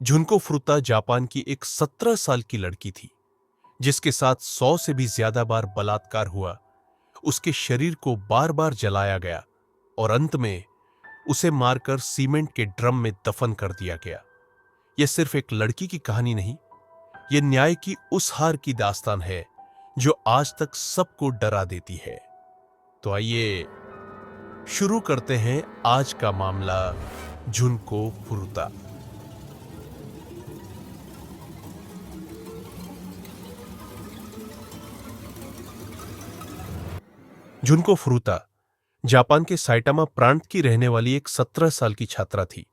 जुनको फुरुता जापान की एक 17 साल की लड़की थी जिसके साथ 100 से भी ज्यादा बार बलात्कार हुआ। उसके शरीर को बार बार जलाया गया और अंत में उसे मारकर सीमेंट के ड्रम में दफन कर दिया गया। यह सिर्फ एक लड़की की कहानी नहीं, यह न्याय की उस हार की दास्तान है जो आज तक सबको डरा देती है। तो आइए शुरू करते हैं आज का मामला, जुनको फुरुता। जुनको फुरुता जापान के साइटामा प्रांत की रहने वाली एक 17 साल की छात्रा थी।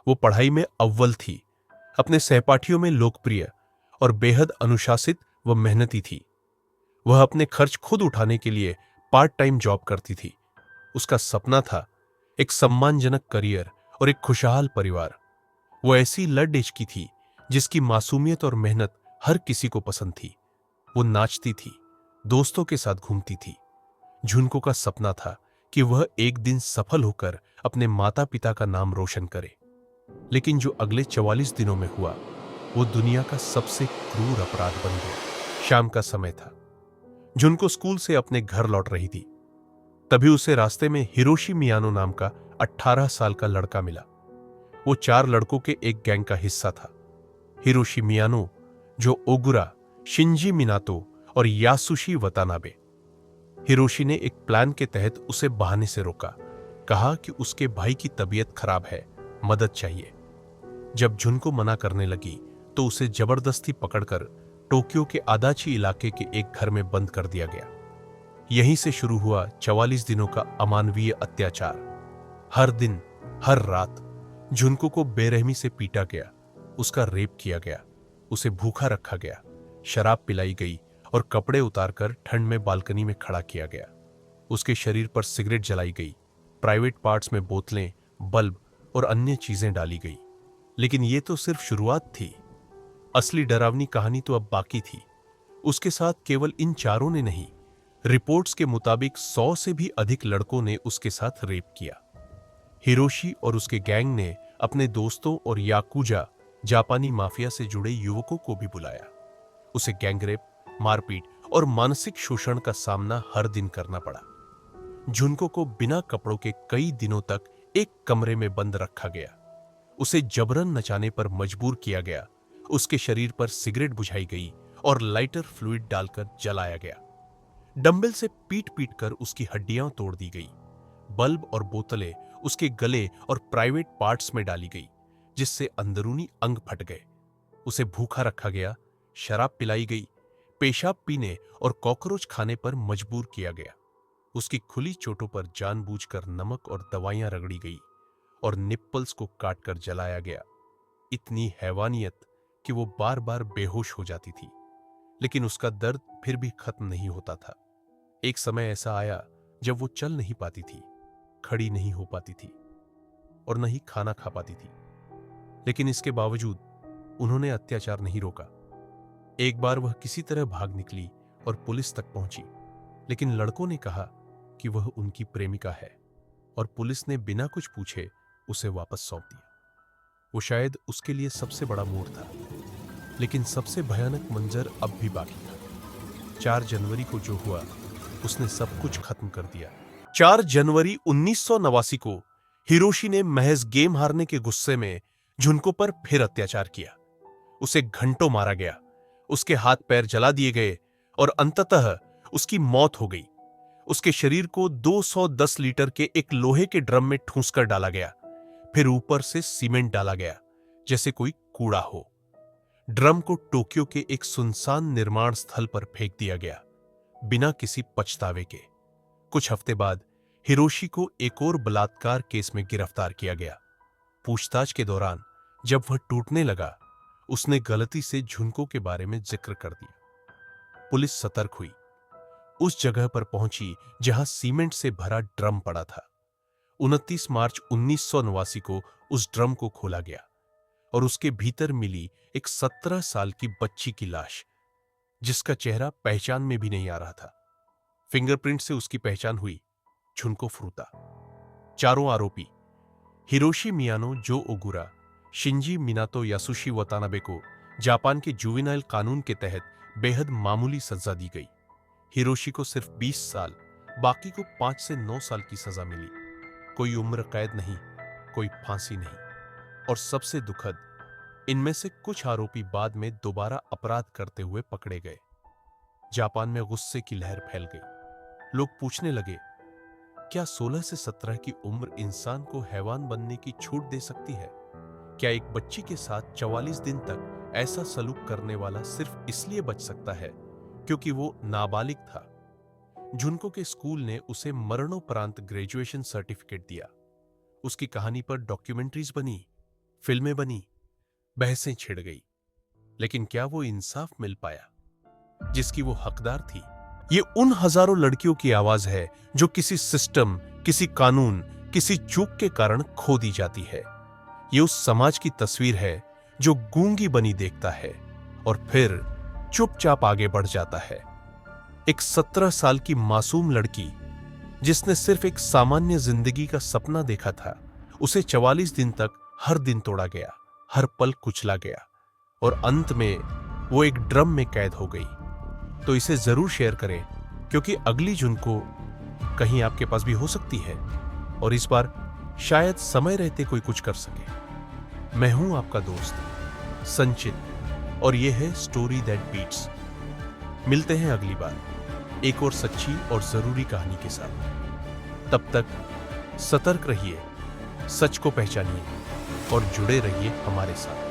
वो पढ़ाई में अव्वल थी, अपने सहपाठियों में लोकप्रिय और बेहद अनुशासित व मेहनती थी। वह अपने खर्च खुद उठाने के लिए पार्ट टाइम जॉब करती थी। उसका सपना था एक सम्मानजनक करियर और एक खुशहाल परिवार। वो ऐसी लड़ एज की थी जिसकी मासूमियत और मेहनत हर किसी को पसंद थी। वो नाचती थी, दोस्तों के साथ घूमती थी। जुनको का सपना था कि वह एक दिन सफल होकर अपने माता पिता का नाम रोशन करे। लेकिन जो अगले 44 दिनों में हुआ वो दुनिया का सबसे क्रूर अपराध बन गया। शाम का समय था, जुनको स्कूल से अपने घर लौट रही थी। तभी उसे रास्ते में हिरोशी मियानो नाम का 18 साल का लड़का मिला। वो 4 लड़कों के एक गैंग का हिस्सा था। हिरोशी मियानो, जो ओगुरा, शिंजी मिनातो और यासुशी वतानाबे। हिरोशी ने एक प्लान के तहत उसे बहाने से रोका, कहा कि उसके भाई की तबीयत खराब है, मदद चाहिए। जब जुनको मना करने लगी तो उसे जबरदस्ती पकड़कर टोक्यो के आदाची इलाके के एक घर में बंद कर दिया गया। यहीं से शुरू हुआ 44 दिनों का अमानवीय अत्याचार। हर दिन, हर रात जुनको को बेरहमी से पीटा गया, उसका रेप किया गया, उसे भूखा रखा गया, शराब पिलाई गई और कपड़े उतारकर ठंड में बालकनी में खड़ा किया गया। उसके शरीर पर सिगरेट जलाई गई, प्राइवेट पार्ट्स में बोतलें, बल्ब और अन्य चीजें डाली गई। लेकिन यह तो सिर्फ शुरुआत थी। असली डरावनी कहानी तो अब बाकी थी। उसके साथ केवल इन 4 ने नहीं, रिपोर्ट्स के मुताबिक 100 से भी अधिक लड़कों ने उसके साथ रेप किया। हिरोशी और उसके गैंग ने अपने दोस्तों और याकुजा, जापानी माफिया से जुड़े युवकों को भी बुलाया। उसे गैंगरेप, मारपीट और मानसिक शोषण का सामना हर दिन करना पड़ा। जुनको को बिना कपड़ों के कई दिनों तक एक कमरे में बंद रखा गया। उसे जबरन नचाने पर मजबूर किया गया, उसके शरीर पर सिगरेट बुझाई गई और लाइटर फ्लूइड डालकर जलाया गया। डंबल से पीट पीट कर उसकी हड्डियां तोड़ दी गई। बल्ब और बोतलें उसके गले और प्राइवेट पार्ट्स में डाली गई, जिससे अंदरूनी अंग फट गए। उसे भूखा रखा गया, शराब पिलाई गई, पेशाब पीने और कॉकरोच खाने पर मजबूर किया गया। उसकी खुली चोटों पर जानबूझकर नमक और दवाइयां रगड़ी गई और निप्पल्स को काटकर जलाया गया। इतनी हैवानियत कि वो बार बार बेहोश हो जाती थी। लेकिन उसका दर्द फिर भी खत्म नहीं होता था। एक समय ऐसा आया जब वो चल नहीं पाती थी, खड़ी नहीं हो पाती थी और न ही खाना खा पाती थी। लेकिन इसके बावजूद उन्होंने अत्याचार नहीं रोका। एक बार वह किसी तरह भाग निकली और पुलिस तक पहुंची, लेकिन लड़कों ने कहा कि वह उनकी प्रेमिका है और पुलिस ने बिना कुछ पूछे उसे वापस सौंप दिया। वो शायद उसके लिए सबसे बड़ा मोड़ था, लेकिन सबसे भयानक मंजर अब भी बाकी था। 4 जनवरी को जो हुआ उसने सब कुछ खत्म कर दिया। 4 जनवरी 1989 को हिरोशी ने महज गेम हारने के गुस्से में जुनको पर फिर अत्याचार किया। उसे घंटों मारा गया, उसके हाथ पैर जला दिए गए और अंततः उसकी मौत हो गई। उसके शरीर को 210 लीटर के एक लोहे के ड्रम में ठूंसकर डाला गया, फिर ऊपर से सीमेंट डाला गया जैसे कोई कूड़ा हो। ड्रम को टोक्यो के एक सुनसान निर्माण स्थल पर फेंक दिया गया, बिना किसी पछतावे के। कुछ हफ्ते बाद हिरोशी को एक और बलात्कार केस में गिरफ्तार किया गया। पूछताछ के दौरान जब वह टूटने लगा, उसने गलती से जुनको के बारे में जिक्र कर दिया। पुलिस सतर्क हुई, उस जगह पर पहुंची जहां सीमेंट से भरा ड्रम पड़ा था। 29 मार्च 1989 को उस ड्रम को खोला गया और उसके भीतर मिली एक 17 साल की बच्ची की लाश, जिसका चेहरा पहचान में भी नहीं आ रहा था। फिंगरप्रिंट से उसकी पहचान हुई, जुनको फुरुता। चारों आरोपी, हिरोशी मियानो, जो ओगुरा, शिंजी मिनातो यासुशी वतानाबे को जापान के जुवेनाइल कानून के तहत बेहद मामूली सजा दी गई। हिरोशी को सिर्फ 20 साल, बाकी को 5 से 9 साल की सजा मिली। कोई उम्र कैद नहीं, कोई फांसी नहीं। और सबसे दुखद, इनमें से कुछ आरोपी बाद में दोबारा अपराध करते हुए पकड़े गए। जापान में गुस्से की लहर फैल गई। लोग पूछने लगे, क्या 16 से 17 की उम्र इंसान को हैवान बनने की छूट दे सकती है? क्या एक बच्ची के साथ 44 दिन तक ऐसा सलूक करने वाला सिर्फ इसलिए बच सकता है क्योंकि वो नाबालिग था? जुनको के स्कूल ने उसे मरणोपरांत ग्रेजुएशन सर्टिफिकेट दिया। उसकी कहानी पर डॉक्यूमेंट्रीज बनी, फिल्में बनी, बहसें छिड़ गई। लेकिन क्या वो इंसाफ मिल पाया जिसकी वो हकदार थी? ये उन हजारों लड़कियों की आवाज है जो किसी सिस्टम, किसी कानून, किसी चूक के कारण खो दी जाती है। ये उस समाज की तस्वीर है जो गूंगी बनी देखता है और फिर चुपचाप आगे बढ़ जाता है। एक 17 साल की मासूम लड़की जिसने सिर्फ एक सामान्य जिंदगी का सपना देखा था, उसे 44 दिन तक हर दिन तोड़ा गया, हर पल कुचला गया और अंत में वो एक ड्रम में कैद हो गई। तो इसे जरूर शेयर करें क्योंकि अगली जुनको कहीं आपके पास भी हो सकती है और इस बार शायद समय रहते कोई कुछ कर सके। मैं हूं आपका दोस्त संचित और यह है स्टोरी दैट बीट्स। मिलते हैं अगली बार एक और सच्ची और जरूरी कहानी के साथ। तब तक सतर्क रहिए, सच को पहचानिए और जुड़े रहिए हमारे साथ।